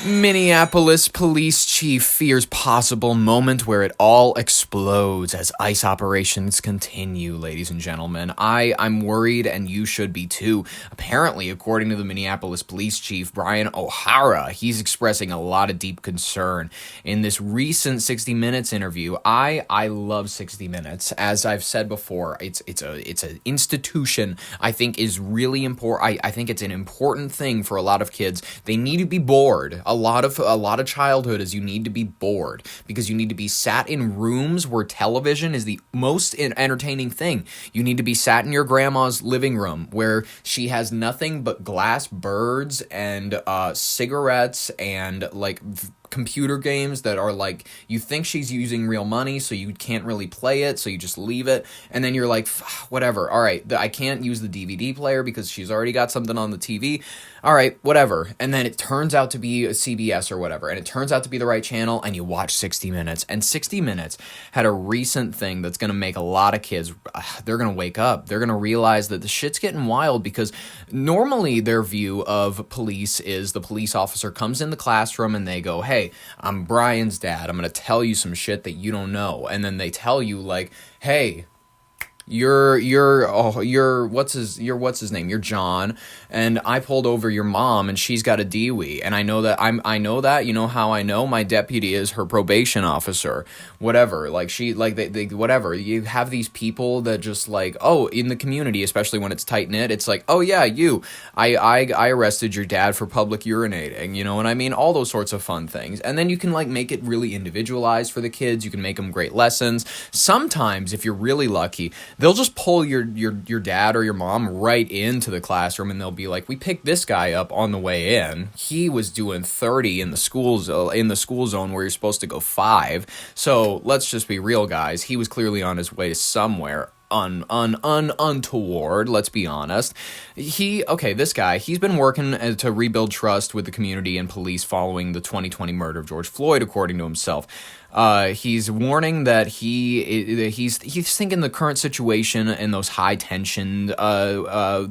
Minneapolis police chief fears possible moment where it all explodes as ICE operations continue, ladies and gentlemen. I'm worried, and you should be too. Apparently, according to the Minneapolis police chief, Brian O'Hara, he's expressing a lot of deep concern. In this recent 60 Minutes interview, I love 60 Minutes. As I've said before, it's an institution I think is really important. I think it's an important thing for a lot of kids. They need to be bored. A lot of childhood is you need to be bored because you need to be sat in rooms where television is the most entertaining thing. You need to be sat in your grandma's living room where she has nothing but glass birds and cigarettes and computer games that are like, you think she's using real money, so you can't really play it, so you just leave it, and then you're like, whatever, all right, I can't use the DVD player because she's already got something on the TV, all right, whatever, and then it turns out to be a CBS or whatever, and it turns out to be the right channel, and you watch 60 Minutes, and 60 Minutes had a recent thing that's going to make a lot of kids, they're going to wake up, they're going to realize that the shit's getting wild, because normally their view of police is the police officer comes in the classroom and they go, hey, I'm Brian's dad. I'm going to tell you some shit that you don't know. And then they tell you like, hey, you're what's his name? You're John, and I pulled over your mom, and she's got a DWI, and I know that. You know how I know? My deputy is her probation officer. Whatever, they whatever. You have these people that just like, oh, in the community, especially when it's tight knit, it's like, oh yeah, I arrested your dad for public urinating. You know what I mean? All those sorts of fun things, and then you can like make it really individualized for the kids. You can make them great lessons. Sometimes, if you're really lucky, they'll just pull your dad or your mom right into the classroom, and they'll be like, we picked this guy up on the way in. He was doing 30 in the school zone where you're supposed to go 5. So let's just be real, guys. He was clearly on his way somewhere untoward, let's be honest. This guy, he's been working to rebuild trust with the community and police following the 2020 murder of George Floyd, according to himself. He's warning that he's thinking the current situation and those high tension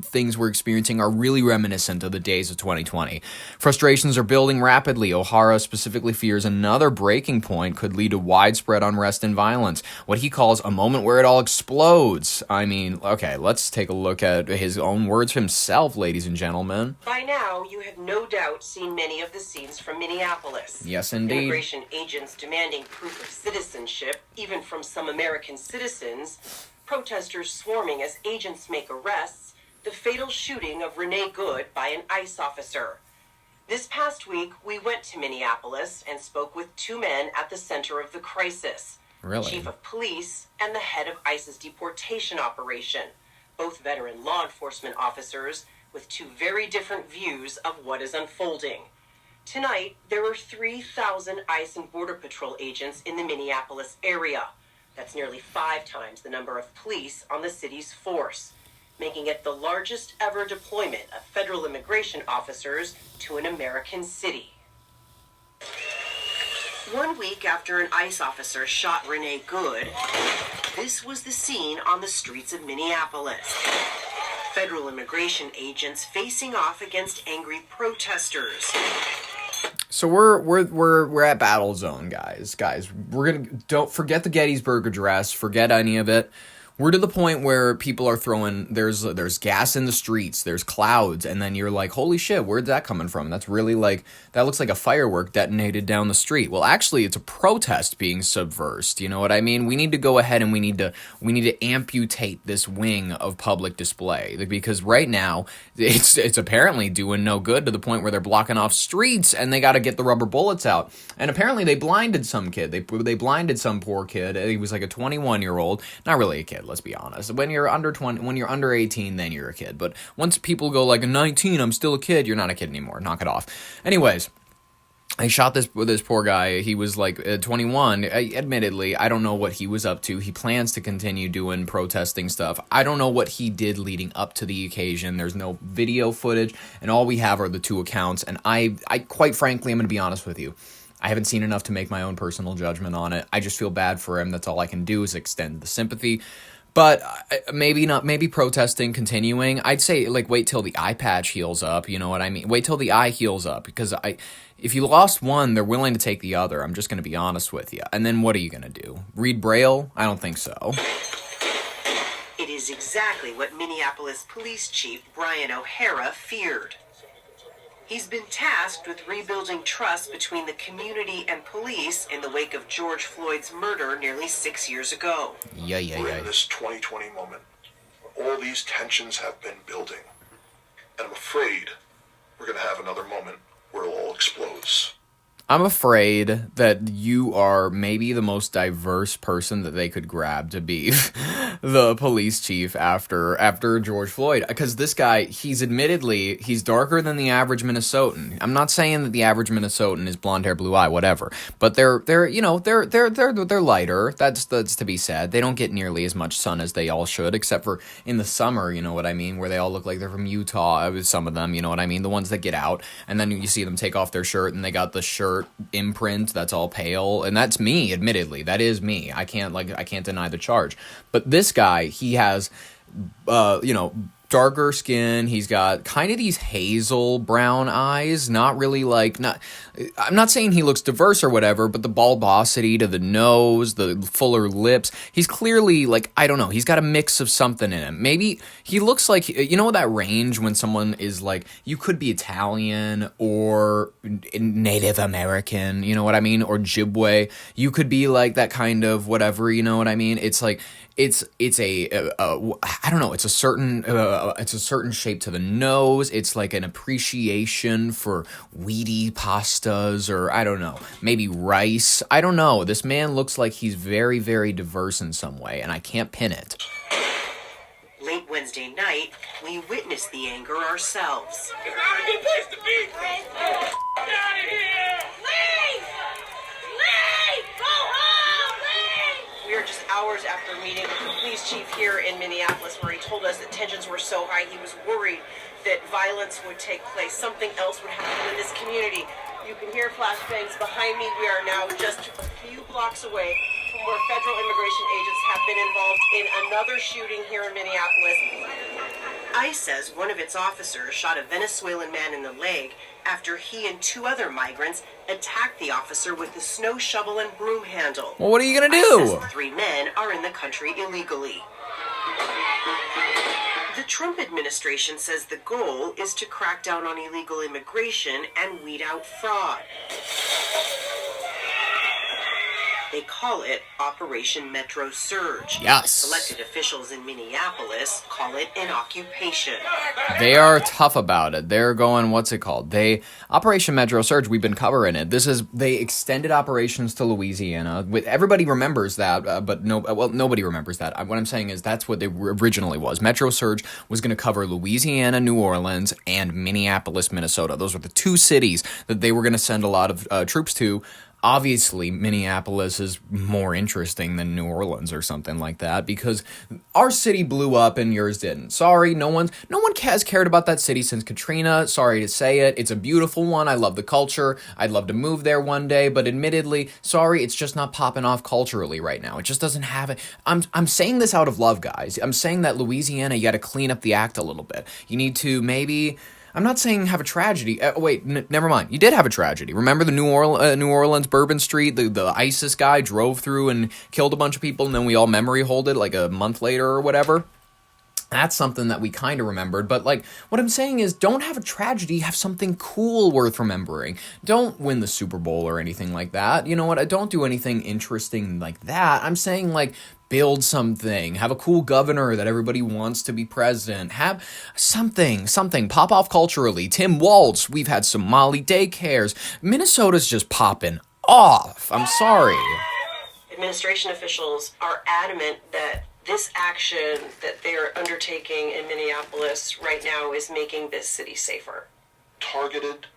things we're experiencing are really reminiscent of the days of 2020. Frustrations are building rapidly. O'Hara specifically fears another breaking point could lead to widespread unrest and violence, what he calls a moment where it all explodes. I mean, okay, let's take a look at his own words himself, ladies and gentlemen. By now, you have no doubt seen many of the scenes from Minneapolis. Yes, indeed. Immigration agents demanding proof of citizenship, even from some American citizens, protesters swarming as agents make arrests, the fatal shooting of Renee Good by an ICE officer. This past week, we went to Minneapolis and spoke with 2 men at the center of the crisis. Really? Chief of Police and the head of ICE's deportation operation, both veteran law enforcement officers with 2 very different views of what is unfolding. Tonight, there are 3,000 ICE and Border Patrol agents in the Minneapolis area. That's nearly 5 times the number of police on the city's force, making it the largest ever deployment of federal immigration officers to an American city. 1 week after an ICE officer shot Renee Good, this was the scene on the streets of Minneapolis. Federal immigration agents facing off against angry protesters. So we're at battle zone, guys. Don't forget the Gettysburg Address. Forget any of it. We're to the point where people are throwing, there's gas in the streets, there's clouds, and then you're like, holy shit, where's that coming from? That's really that looks like a firework detonated down the street. Well, actually, it's a protest being subversed, you know what I mean? We need to go ahead and we need to amputate this wing of public display, because right now, it's apparently doing no good to the point where they're blocking off streets, and they gotta get the rubber bullets out. And apparently they blinded some kid, they blinded some poor kid, he was like a 21-year-old, not really a kid, let's be honest. When you're under 18, then you're a kid. But once people go like 19, I'm still a kid, you're not a kid anymore. Knock it off. Anyways, I shot this poor guy. He was like 21. Admittedly, I don't know what he was up to. He plans to continue doing protesting stuff. I don't know what he did leading up to the occasion. There's no video footage, and all we have are the 2 accounts. And I quite frankly, I'm going to be honest with you, I haven't seen enough to make my own personal judgment on it. I just feel bad for him. That's all I can do is extend the sympathy. But maybe not. Maybe protesting continuing. I'd say like wait till the eye patch heals up. You know what I mean? Wait till the eye heals up because if you lost one, they're willing to take the other. I'm just going to be honest with you. And then what are you going to do? Read Braille? I don't think so. It is exactly what Minneapolis Police Chief Brian O'Hara feared. He's been tasked with rebuilding trust between the community and police in the wake of George Floyd's murder nearly 6 years ago. We're in this 2020 moment. All these tensions have been building. And I'm afraid we're going to have another moment where it all explodes. I'm afraid that you are maybe the most diverse person that they could grab to be the police chief after George Floyd. Because this guy, he's darker than the average Minnesotan. I'm not saying that the average Minnesotan is blonde hair, blue eye, whatever. But they're lighter. That's to be said. They don't get nearly as much sun as they all should, except for in the summer. You know what I mean? Where they all look like they're from Utah. Some of them, you know what I mean? The ones that get out, and then you see them take off their shirt, and they got the shirt imprint that's all pale, and that's me. Admittedly, that is me. I can't deny the charge. But this guy, he has darker skin. He's got kind of these hazel brown eyes. I'm not saying he looks diverse or whatever, but the bulbosity to the nose, the fuller lips. He's clearly I don't know. He's got a mix of something in him. Maybe he looks like, that range when someone is you could be Italian or Native American, you know what I mean? Or Ojibwe. You could be that kind of whatever, you know what I mean? It's I don't know. It's a certain shape to the nose. It's like an appreciation for weedy pastas, or I don't know, maybe rice. I don't know. This man looks like he's very, very diverse in some way, and I can't pin it. Late Wednesday night, we witnessed the anger ourselves. It's not a good place to be, bro. Get out of here! Leave! Leave! Go home! Leave! We are just hours after meeting with the police chief here in Minneapolis, where he told us that tensions were so high he was worried that violence would take place. Something else would happen in this community. You can hear flashbangs behind me. We are now just a few blocks away from where federal immigration agents have been involved in another shooting here in Minneapolis. ICE says one of its officers shot a Venezuelan man in the leg after he and two other migrants attacked the officer with a snow shovel and broom handle. Well, what are you going to ICE do? says the three men are in the country illegally. The Trump administration says the goal is to crack down on illegal immigration and weed out fraud. They call it Operation Metro Surge. Yes. Elected officials in Minneapolis call it an occupation. They are tough about it. They're going, what's it called? Operation Metro Surge, we've been covering it. They extended operations to Louisiana. Everybody remembers that, but nobody remembers that. What I'm saying is that's what they originally was. Metro Surge was going to cover Louisiana, New Orleans, and Minneapolis, Minnesota. Those were the two cities that they were going to send a lot of troops to. Obviously, Minneapolis is more interesting than New Orleans or something like that because our city blew up and yours didn't. Sorry, no one has cared about that city since Katrina. Sorry to say it. It's a beautiful one. I love the culture. I'd love to move there one day, but admittedly, sorry, it's just not popping off culturally right now. It just doesn't have it. I'm saying this out of love, guys. I'm saying that Louisiana, you got to clean up the act a little bit. You need to maybe... I'm not saying have a tragedy. Never mind. You did have a tragedy. Remember the New Orleans Bourbon Street? The ISIS guy drove through and killed a bunch of people, and then we all memory hold it like a month later or whatever. That's something that we kind of remembered. But what I'm saying is don't have a tragedy. Have something cool worth remembering. Don't win the Super Bowl or anything like that. You know what? I don't do anything interesting like that. I'm saying build something. Have a cool governor that everybody wants to be president. Have something. Pop off culturally. Tim Waltz. We've had Somali daycares. Minnesota's just popping off. I'm sorry. Administration officials are adamant that this action that they're undertaking in Minneapolis right now is making this city safer. Targeted,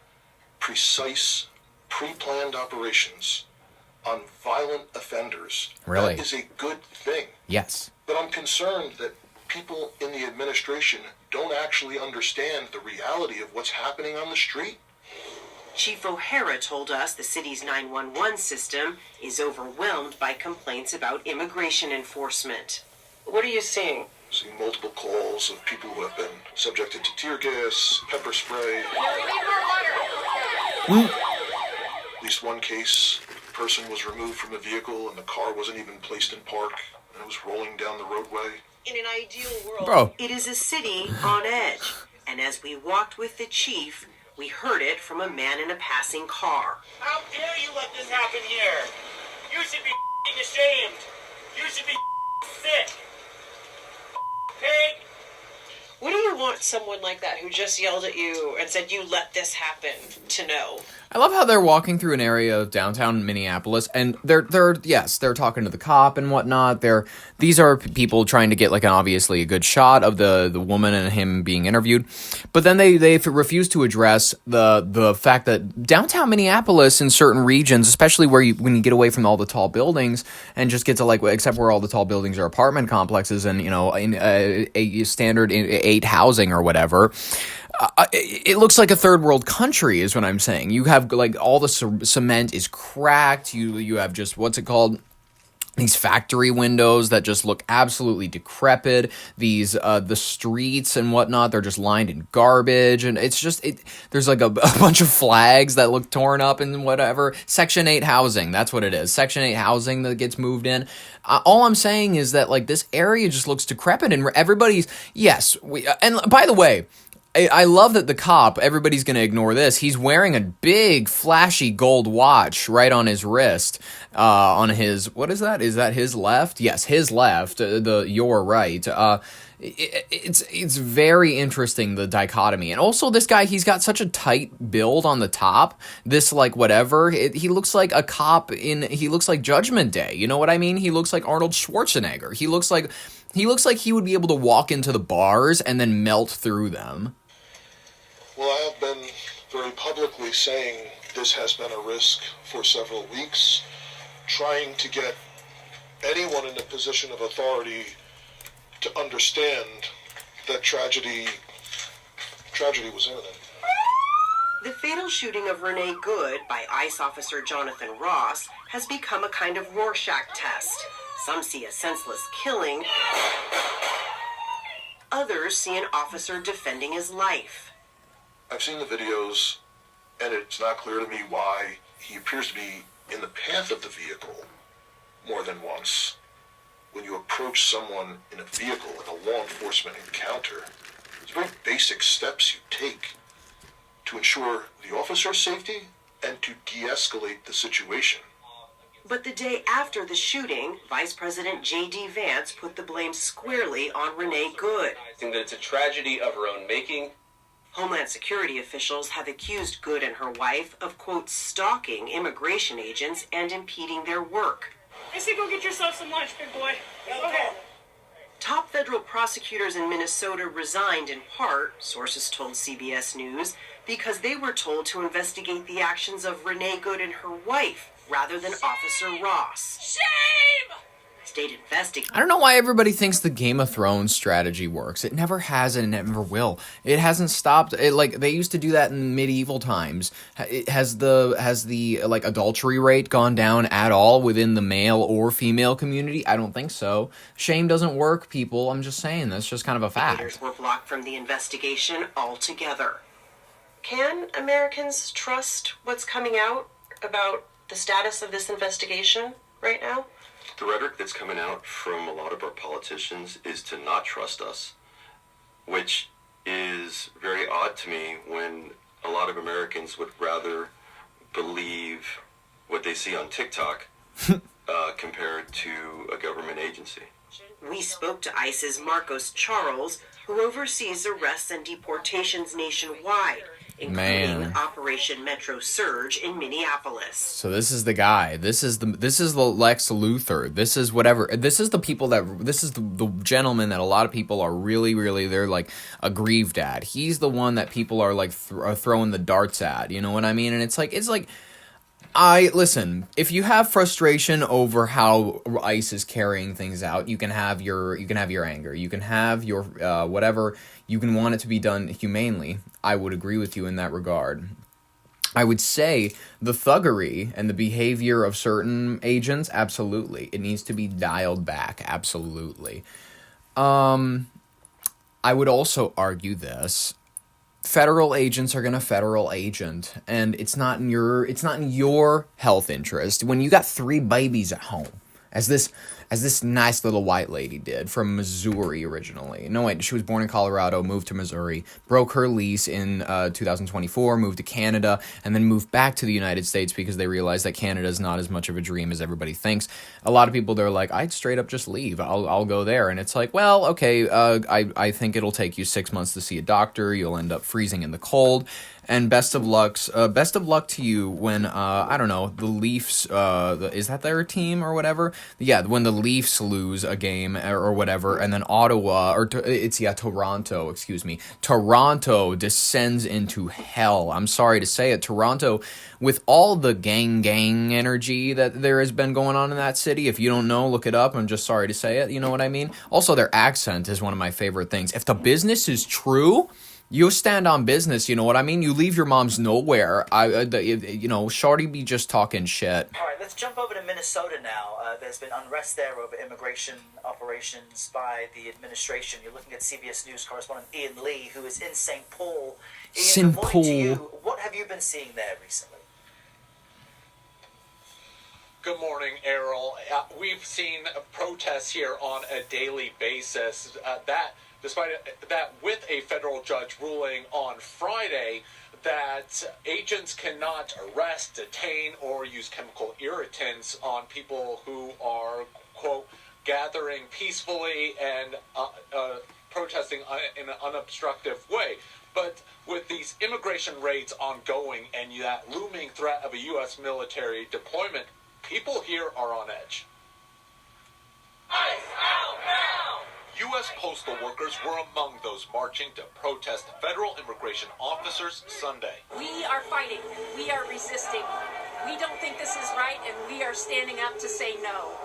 precise, pre-planned operations on violent offenders. Really? That is a good thing. Yes. But I'm concerned that people in the administration don't actually understand the reality of what's happening on the street. Chief O'Hara told us the city's 911 system is overwhelmed by complaints about immigration enforcement. What are you seeing? Seeing multiple calls of people who have been subjected to tear gas, pepper spray. At least one case, the person was removed from the vehicle and the car wasn't even placed in park and it was rolling down the roadway. In an ideal world, Bro. It is a city on edge. And as we walked with the chief, we heard it from a man in a passing car. How dare you let this happen here? You should be ashamed. You should be sick. Pig. What do you want someone like that who just yelled at you and said you let this happen to know? I love how they're walking through an area of downtown Minneapolis, and they're talking to the cop and whatnot. These are people trying to get like obviously a good shot of the woman and him being interviewed, but then they refuse to address the fact that downtown Minneapolis in certain regions, especially when you get away from all the tall buildings and just get to like except where all the tall buildings are apartment complexes and in a standard 8 housing or whatever. It looks like a third world country is what I'm saying. You have like all the cement is cracked. You have just, what's it called? These factory windows that just look absolutely decrepit. These, the streets and whatnot, they're just lined in garbage. And it's just, there's like a bunch of flags that look torn up and whatever. Section 8 housing, that's what it is. Section 8 housing that gets moved in. All I'm saying is that like this area just looks decrepit and everybody's, and by the way, I love that the cop, everybody's going to ignore this, he's wearing a big, flashy gold watch right on his wrist, on his, what is that? Is that his left? Yes, his left, your right. It's very interesting, the dichotomy. And also this guy, he's got such a tight build on the top, this like whatever, he looks like a cop he looks like Judgment Day, you know what I mean? He looks like Arnold Schwarzenegger. He looks like he would be able to walk into the bars and then melt through them. Well, I have been very publicly saying this has been a risk for several weeks, trying to get anyone in a position of authority to understand that tragedy was imminent. The fatal shooting of Renee Good by ICE officer Jonathan Ross has become a kind of Rorschach test. Some see a senseless killing. Others see an officer defending his life. I've seen the videos, and it's not clear to me why he appears to be in the path of the vehicle more than once. When you approach someone in a vehicle in a law enforcement encounter, there's very basic steps you take to ensure the officer's safety and to de-escalate the situation. But the day after the shooting, Vice President J.D. Vance put the blame squarely on Renee Good. I think that it's a tragedy of her own making. Homeland Security officials have accused Good and her wife of, quote, stalking immigration agents and impeding their work. I say go get yourself some lunch, big boy. Okay. Top federal prosecutors in Minnesota resigned in part, sources told CBS News, because they were told to investigate the actions of Renee Good and her wife rather than Officer Ross. Shame! State investigators. I don't know why everybody thinks the Game of Thrones strategy works. It never has and it never will. It hasn't stopped. Like they used to do that in medieval times. Has the like adultery rate gone down at all within the male or female community? I don't think so. Shame doesn't work, people. I'm just saying that's just kind of a fact. Were blocked from the investigation altogether. Can Americans trust what's coming out about the status of this investigation right now? The rhetoric that's coming out from a lot of our politicians is to not trust us, which is very odd to me when a lot of Americans would rather believe what they see on TikTok compared to a government agency. We spoke to ICE's Marcos Charles, who oversees arrests and deportations nationwide, including Operation Metro Surge in Minneapolis. So this is the guy. This is the Lex Luthor. This is whatever. This is the people this is the gentleman that a lot of people are really, really, they're like aggrieved at. He's the one that people are like throwing the darts at. You know what I mean? And it's like, listen, if you have frustration over how ICE is carrying things out, you can have your anger. You can have your whatever. You can want it to be done humanely. I would agree with you in that regard. I would say the thuggery and the behavior of certain agents, absolutely. It needs to be dialed back, absolutely. I would also argue this. Federal agents are going to federal agent, and it's not in your health interest when you got 3 babies at home, as this nice little white lady did from Missouri originally. No, wait, she was born in Colorado, moved to Missouri, broke her lease in 2024, moved to Canada, and then moved back to the United States because they realized that Canada is not as much of a dream as everybody thinks. A lot of people, they're like, I'd straight up just leave. I'll go there. And it's like, well, okay, I think it'll take you 6 months to see a doctor. You'll end up freezing in the cold. And best of luck to you when, I don't know, the Leafs, is that their team or whatever? Yeah, when the Leafs lose a game or whatever, and then Toronto, excuse me. Toronto descends into hell. I'm sorry to say it. Toronto, with all the gang energy that there has been going on in that city, if you don't know, look it up. I'm just sorry to say it. You know what I mean? Also, their accent is one of my favorite things. If the business is true, you stand on business, you know what I mean? You leave your mom's nowhere. Shorty be just talking shit. All right, let's jump over to Minnesota now. There's been unrest there over immigration operations by the administration. You're looking at CBS News correspondent Ian Lee, who is in St. Paul. Ian, good morning to you. What have you been seeing there recently? Good morning, Errol. We've seen protests here on a daily basis. Despite that, with a federal judge ruling on Friday that agents cannot arrest, detain, or use chemical irritants on people who are, quote, gathering peacefully and protesting in an unobstructive way. But with these immigration raids ongoing and that looming threat of a U.S. military deployment, people here are on edge. ICE outbound! U.S. postal workers were among those marching to protest federal immigration officers Sunday. We are fighting. We are resisting. We don't think this is right, and we are standing up to say no.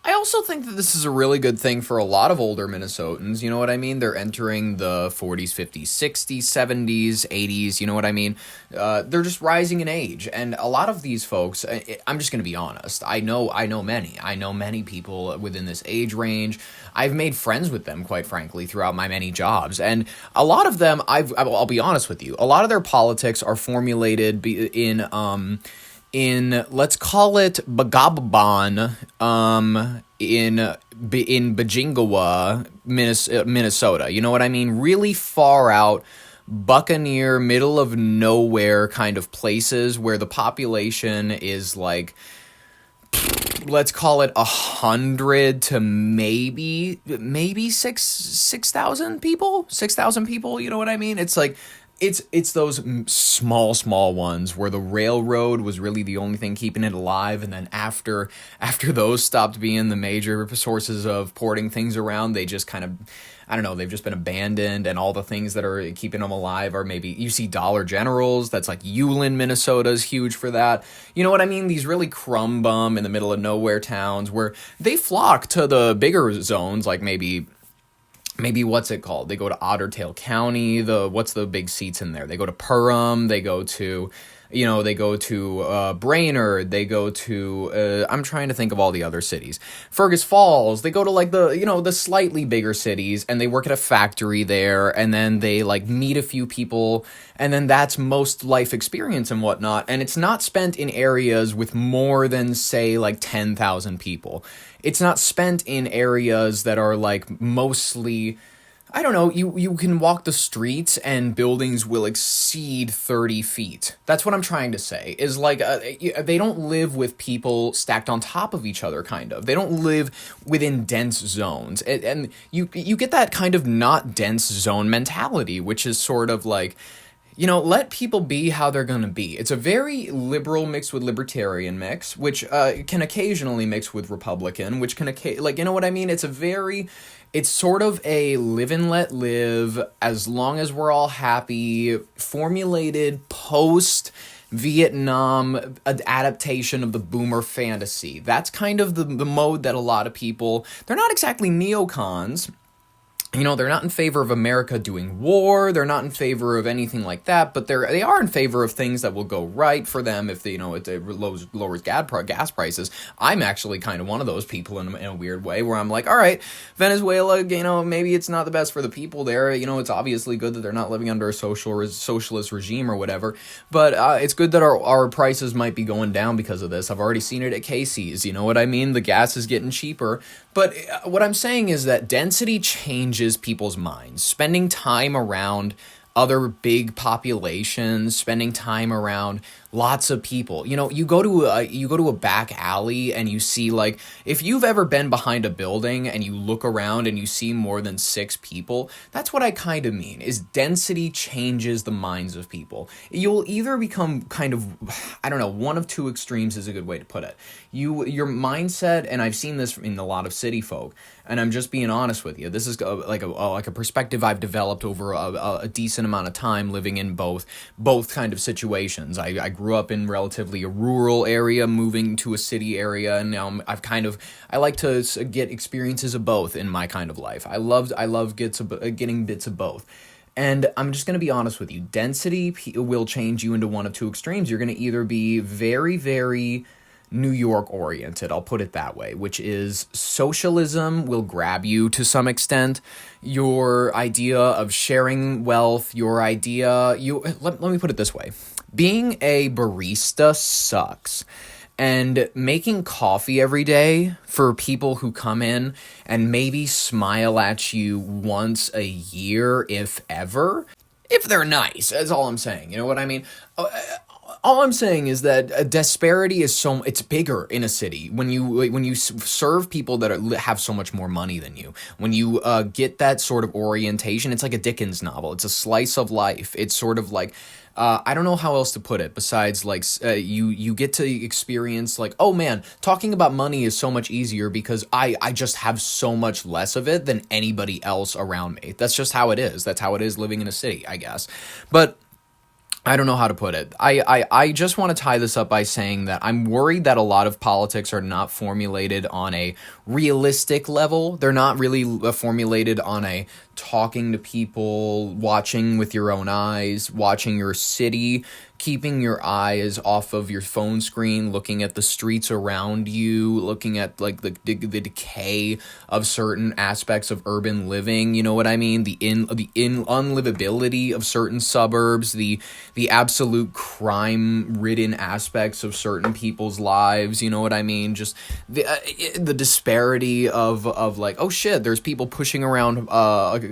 I also think that this is a really good thing for a lot of older Minnesotans, you know what I mean? They're entering the 40s, 50s, 60s, 70s, 80s, you know what I mean? They're just rising in age, and a lot of these folks, I'm just going to be honest, I know many people within this age range. I've made friends with them, quite frankly, throughout my many jobs, and a lot of them, I'll be honest with you, a lot of their politics are formulated in let's call it Bagababan, in Bajingawa, Minnesota. You know what I mean? Really far out, buccaneer, middle of nowhere kind of places where the population is like, let's call it 100 to maybe 6,000 people. 6,000 people. You know what I mean? It's like. It's those small ones where the railroad was really the only thing keeping it alive, and then after those stopped being the major sources of porting things around, they just kind of, I don't know, they've just been abandoned, and all the things that are keeping them alive are maybe, you see Dollar Generals, that's like Ulen, Minnesota is huge for that. You know what I mean? These really crumb bum in the middle of nowhere towns where they flock to the bigger zones, like maybe what's it called? They go to Otter Tail County. What's the big seats in there? They go to Perham. They go to Brainerd. They go to, I'm trying to think of all the other cities. Fergus Falls. They go to like the slightly bigger cities, and they work at a factory there, and then they like meet a few people, and then that's most life experience and whatnot. And it's not spent in areas with more than, say, like 10,000 people. It's not spent in areas that are like mostly, I don't know, you can walk the streets and buildings will exceed 30 feet. That's what I'm trying to say, is like, they don't live with people stacked on top of each other, kind of. They don't live within dense zones. And you get that kind of not dense zone mentality, which is sort of like, you know, let people be how they're going to be. It's a very liberal mixed with libertarian mix, which can occasionally mix with Republican, which can, like, you know what I mean? It's sort of a live and let live, as long as we're all happy, formulated post-Vietnam adaptation of the boomer fantasy. That's kind of the mode that a lot of people, they're not exactly neocons, they're not in favor of America doing war. They're not in favor of anything like that, but they are in favor of things that will go right for them if it lowers gas prices. I'm actually kind of one of those people in a weird way, where I'm like, all right, Venezuela, maybe it's not the best for the people there. It's obviously good that they're not living under a socialist regime or whatever, but it's good that our prices might be going down because of this. I've already seen it at Casey's. You know what I mean? The gas is getting cheaper. But what I'm saying is that density changes people's minds. Spending time around other big populations, spending time around lots of people. You go to a back alley and you see, like, if you've ever been behind a building and you look around and you see more than 6 people, that's what I kind of mean, is density changes the minds of people. You'll either become kind of, I don't know, one of two extremes is a good way to put it. Your mindset, and I've seen this in a lot of city folk, and I'm just being honest with you, this is like a perspective I've developed over a decent amount of time living in both kind of situations. I grew up in relatively a rural area, moving to a city area, and now I like to get experiences of both in my kind of life. I love getting bits of both. And I'm just going to be honest with you. Density will change you into one of two extremes. You're going to either be very, very New York oriented, I'll put it that way, which is socialism will grab you to some extent. Your idea of sharing wealth, let me put it this way. Being a barista sucks. And making coffee every day for people who come in and maybe smile at you once a year, if ever, if they're nice, that's all I'm saying. You know what I mean? All I'm saying is that disparity is it's bigger in a city when you serve people that have so much more money than you. When you get that sort of orientation, it's like a Dickens novel. It's a slice of life. It's sort of like, I don't know how else to put it besides like you get to experience like, oh man, talking about money is so much easier because I just have so much less of it than anybody else around me. That's just how it is. That's how it is living in a city, I guess. But I don't know how to put it. I just want to tie this up by saying that I'm worried that a lot of politics are not formulated on a realistic level. They're not really formulated on a talking to people, watching with your own eyes, watching your city, keeping your eyes off of your phone screen, looking at the streets around you, looking at like the decay of certain aspects of urban living. You know what I mean? The unlivability of certain suburbs, the absolute crime-ridden aspects of certain people's lives. You know what I mean? Just the disparity of like, oh shit, there's people pushing around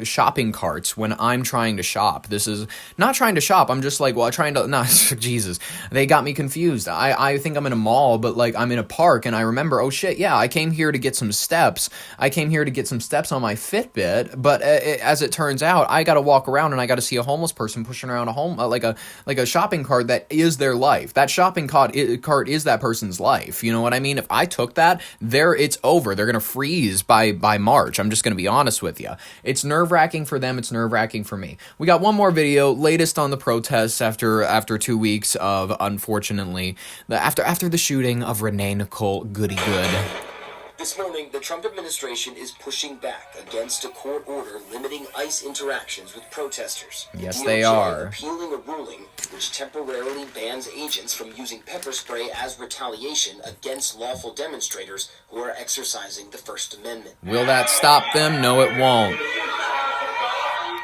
shopping carts when I'm trying to shop. This is not trying to shop. I'm just like, well, trying to, no, Jesus, they got me confused. I think I'm in a mall, but like I'm in a park, and I remember, oh shit, yeah, I came here to get some steps. I came here to get some steps on my Fitbit, but as it turns out, I got to walk around and I got to see a homeless person pushing around like a shopping cart that is their life. That shopping cart is that person's life. You know what I mean? If I took that, it's over. They're gonna freeze by March. I'm just gonna be honest with you. It's nerve-wracking for them. It's nerve-wracking for me. We got one more video, latest on the protests after 2 weeks of, unfortunately, after the shooting of Renee Nicole Goody Good. This morning, the Trump administration is pushing back against a court order limiting ICE interactions with protesters. Yes, DOJ they are. Appealing a ruling which temporarily bans agents from using pepper spray as retaliation against lawful demonstrators who are exercising the First Amendment. Will that stop them? No, it won't.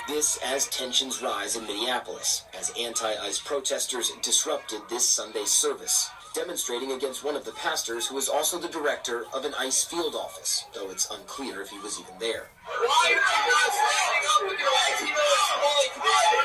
This as tensions rise in Minneapolis, as anti-ICE protesters disrupted this Sunday's service, demonstrating against one of the pastors who is also the director of an ICE field office, though it's unclear if he was even there.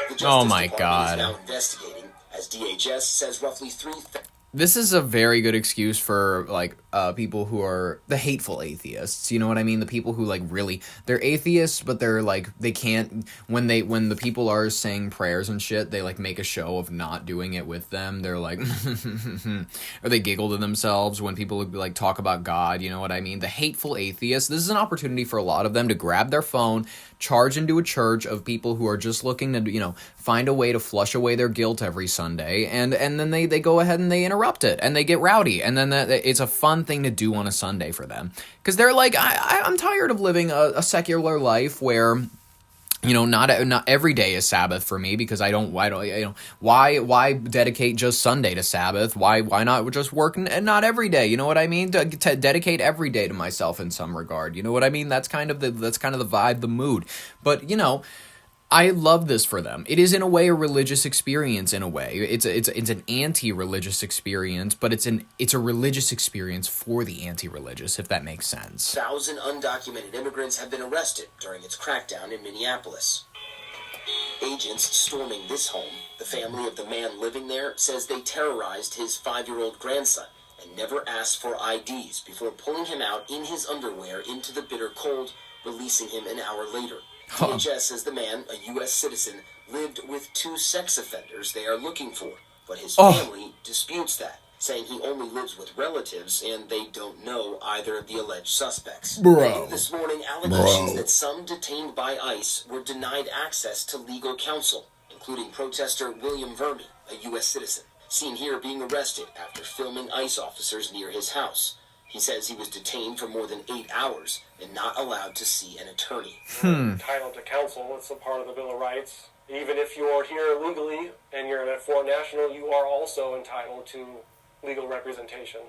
The Oh my Justice Department God. is now investigating, as DHS says roughly 3,000. This is a very good excuse for like people who are the hateful atheists. You know what I mean? The people who like really, they're atheists, but they're like, they can't, when the people are saying prayers and shit, they like make a show of not doing it with them. They're like, or they giggle to themselves when people like talk about God. You know what I mean? The hateful atheists. This is an opportunity for a lot of them to grab their phone, charge into a church of people who are just looking to, you know, find a way to flush away their guilt every Sunday, and then they go ahead and they interrupt it, and they get rowdy, and then it's a fun thing to do on a Sunday for them, because they're like, I'm tired of living a secular life where Not every day is Sabbath for me, because I don't, why dedicate just Sunday to Sabbath? Why not just work and not every day? You know what I mean? To dedicate every day to myself in some regard. You know what I mean? That's kind of the vibe, the mood. But, I love this for them. It is in a way a religious experience. In a way, it's an anti-religious experience, but it's a religious experience for the anti-religious, if that makes sense. 1,000 undocumented immigrants have been arrested during its crackdown in Minneapolis. Agents storming this home, the family of the man living there says they terrorized his 5-year-old grandson and never asked for IDs before pulling him out in his underwear into the bitter cold, releasing him an hour later. DHS says the man, a U.S. citizen, lived with 2 sex offenders they are looking for, but his family disputes that, saying he only lives with relatives and they don't know either of the alleged suspects. This morning, allegations that some detained by ICE were denied access to legal counsel, including protester William Vermi, a U.S. citizen, seen here being arrested after filming ICE officers near his house. He says he was detained for more than 8 hours and not allowed to see an attorney. Entitled to counsel, it's a part of the Bill of Rights. Even if you are here illegally and you're a foreign national, you are also entitled to legal representation.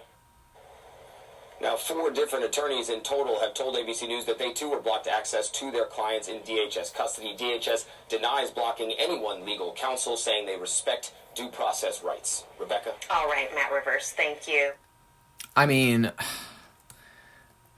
Now, 4 different attorneys in total have told ABC News that they too were blocked access to their clients in DHS custody. DHS denies blocking anyone legal counsel, saying they respect due process rights. Rebecca? All right, Matt Rivers, thank you. I mean,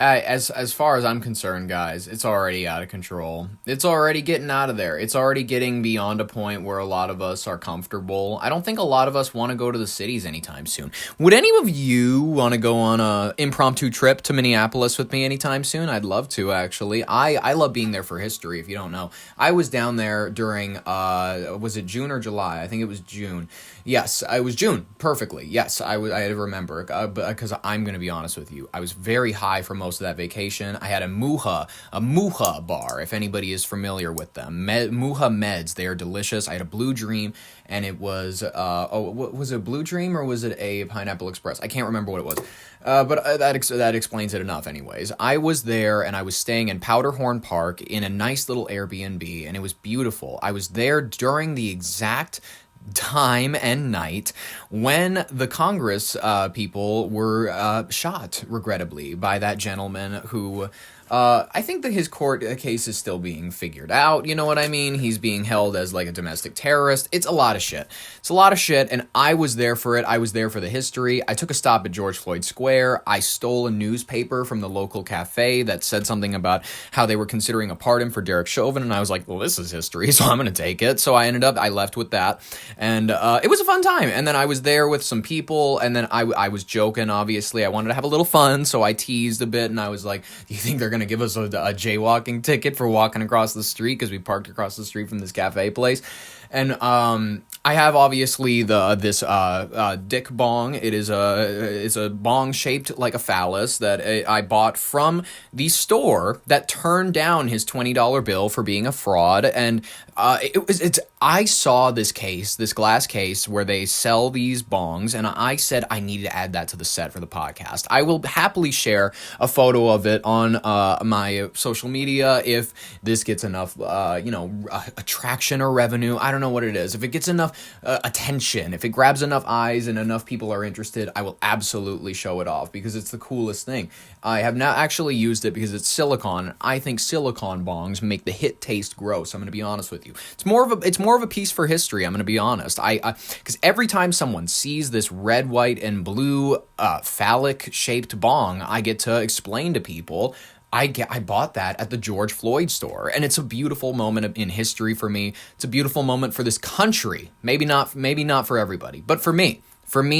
as far as I'm concerned, guys, it's already out of control. It's already getting out of there. It's already getting beyond a point where a lot of us are comfortable. I don't think a lot of us want to go to the cities anytime soon. Would any of you want to go on a impromptu trip to Minneapolis with me anytime soon? I'd love to, actually. I love being there for history, if you don't know. I was down there during, was it June or July? I think it was June. Yes, it was June. Perfectly. Yes, I remember. Because I'm going to be honest with you. I was very high for most of that vacation. I had a Muha bar, if anybody is familiar with them. Muha Meds. They are delicious. I had a Blue Dream, and it was, was it a Blue Dream or was it a Pineapple Express? I can't remember what it was. But that explains it enough anyways. I was there, and I was staying in Powderhorn Park in a nice little Airbnb, and it was beautiful. I was there during the exact time and night when the Congress people were shot, regrettably, by that gentleman who I think that his court case is still being figured out. You know what I mean? He's being held as like a domestic terrorist. It's a lot of shit. It's a lot of shit, and I was there for it. I was there for the history. I took a stop at George Floyd Square. I stole a newspaper from the local cafe that said something about how they were considering a pardon for Derek Chauvin, and I was like, well, this is history, so I'm going to take it. So I left with that, and it was a fun time. And then I was there with some people, and then I was joking, obviously. I wanted to have a little fun, so I teased a bit, and I was like, do you think they're going to give us a jaywalking ticket for walking across the street because we parked across the street from this cafe place? And I have obviously this dick bong. It's a bong shaped like a phallus that I bought from the store that turned down his $20 bill for being a fraud. And I saw this glass case where they sell these bongs, and I said I need to add that to the set for the podcast. I will happily share a photo of it on my social media if this gets enough attraction or revenue. I don't know what it is. If it gets enough attention, if it grabs enough eyes and enough people are interested, I will absolutely show it off because it's the coolest thing. I have not actually used it because it's silicone. I think silicone bongs make the hit taste gross. I'm going to be honest with you. It's more of a piece for history. I'm going to be honest. Because every time someone sees this red, white, and blue phallic shaped bong, I get to explain to people I bought that at the George Floyd store, and it's a beautiful moment in history for me. It's a beautiful moment for this country. Maybe not for everybody, but for me. For me,